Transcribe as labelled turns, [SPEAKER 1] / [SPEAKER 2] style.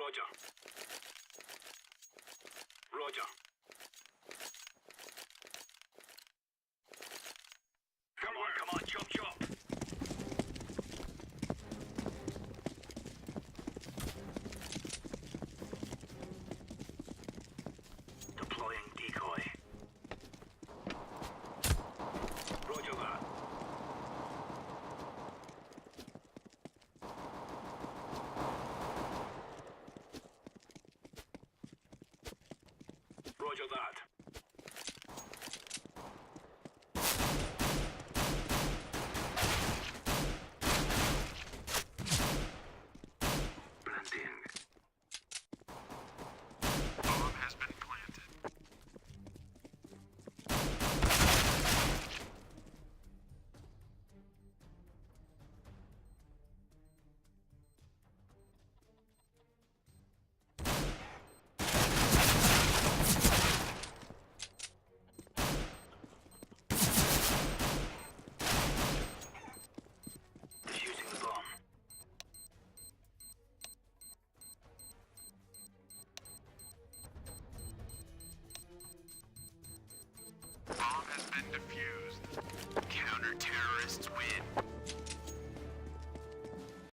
[SPEAKER 1] Roger. Roger. Come on, chop chop. Deploying decoy. Roger that. Roger that. Planting.
[SPEAKER 2] Bomb has been planted.
[SPEAKER 1] Defusing the bomb.
[SPEAKER 2] Bomb has been defused. Counter-terrorists win.